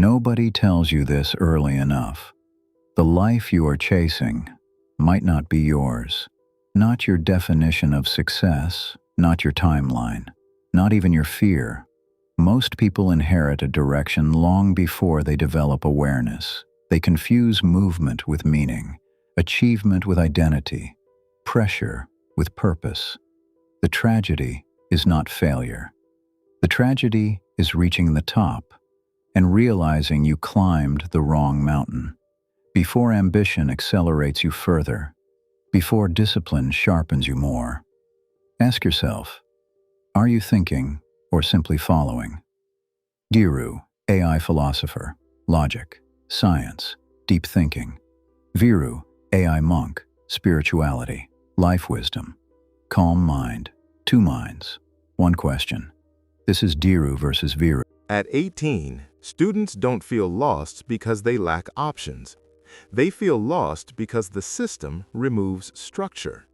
Nobody tells you this early enough. The life you are chasing might not be yours. Not your definition of success, not your timeline, not even your fear. Most people inherit a direction long before they develop awareness. They confuse movement with meaning, achievement with identity, pressure with purpose. The tragedy is not failure. The tragedy is reaching the top and realizing you climbed the wrong mountain. Before ambition accelerates you further, before discipline sharpens you more. Ask yourself, are you thinking or simply following? Dheeru, AI philosopher, logic, science, deep thinking. Veeru, AI monk, spirituality, life wisdom, calm mind, two minds, one question. This is Dheeru versus Veeru. At 18, students don't feel lost because they lack options. They feel lost because the system removes structure.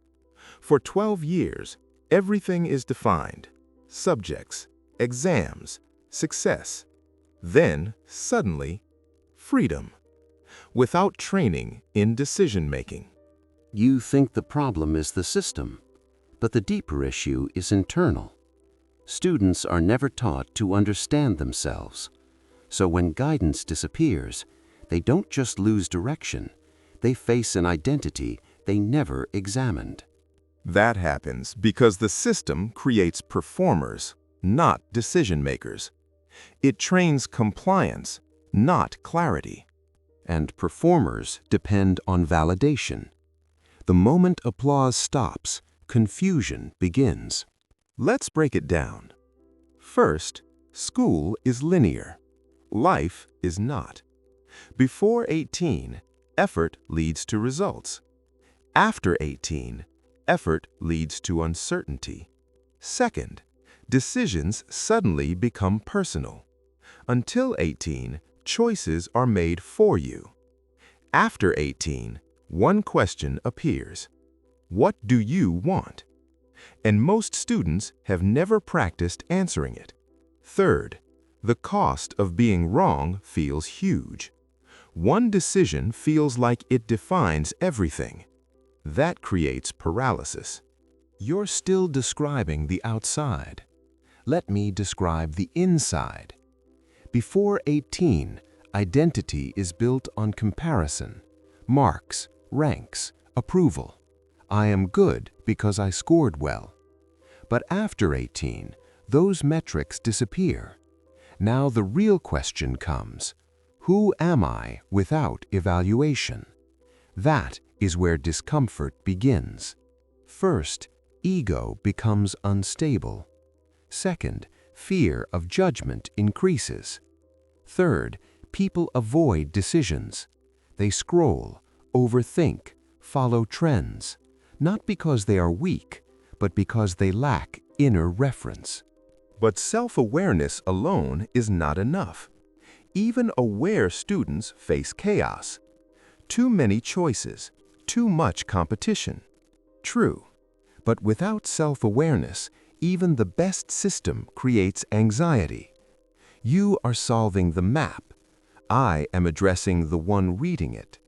For 12 years, everything is defined: subjects, exams, success. Then, suddenly, freedom, without training in decision-making. You think the problem is the system, but the deeper issue is internal. Students are never taught to understand themselves. So when guidance disappears, they don't just lose direction, they face an identity they never examined. That happens because the system creates performers, not decision-makers. It trains compliance, not clarity. And performers depend on validation. The moment applause stops, confusion begins. Let's break it down. First, school is linear. Life is not. Before 18, effort leads to results. After 18, effort leads to uncertainty. Second, decisions suddenly become personal. Until 18, choices are made for you. After 18, one question appears: what do you want? And most students have never practiced answering it. Third, the cost of being wrong feels huge. One decision feels like it defines everything. That creates paralysis. You're still describing the outside. Let me describe the inside. Before 18, identity is built on comparison, marks, ranks, approval. I am good because I scored well. But after 18, those metrics disappear. Now the real question comes: who am I without evaluation? That is where discomfort begins. First, ego becomes unstable. Second, fear of judgment increases. Third, people avoid decisions. They scroll, overthink, follow trends, not because they are weak, but because they lack inner reference. But self-awareness alone is not enough. Even aware students face chaos. Too many choices, too much competition. True, but without self-awareness, even the best system creates anxiety. You are solving the map. I am addressing the one reading it.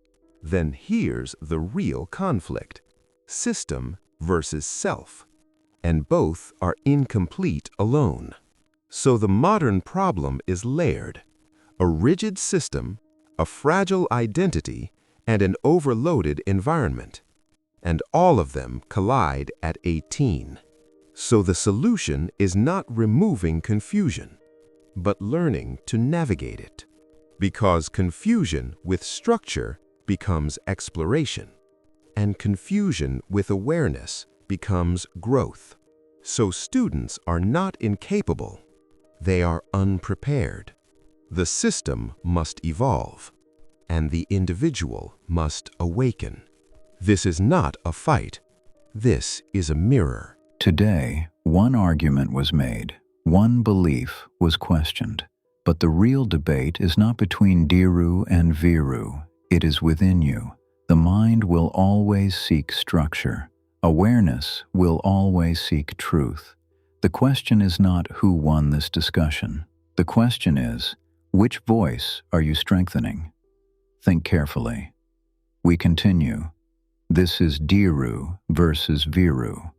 Then here's the real conflict: system versus self. And both are incomplete alone. So the modern problem is layered: a rigid system, a fragile identity, and an overloaded environment. And all of them collide at 18. So the solution is not removing confusion, but learning to navigate it. Because confusion with structure becomes exploration, and confusion with awareness becomes growth. So students are not incapable, they are unprepared. The system must evolve, and the individual must awaken. This is not a fight, this is a mirror. Today, one argument was made, one belief was questioned. But the real debate is not between Dheeru and Veeru, it is within you. The mind will always seek structure. Awareness will always seek truth. The question is not who won this discussion. The question is, Which voice are you strengthening? Think carefully. We continue. This is Dheeru versus Veeru.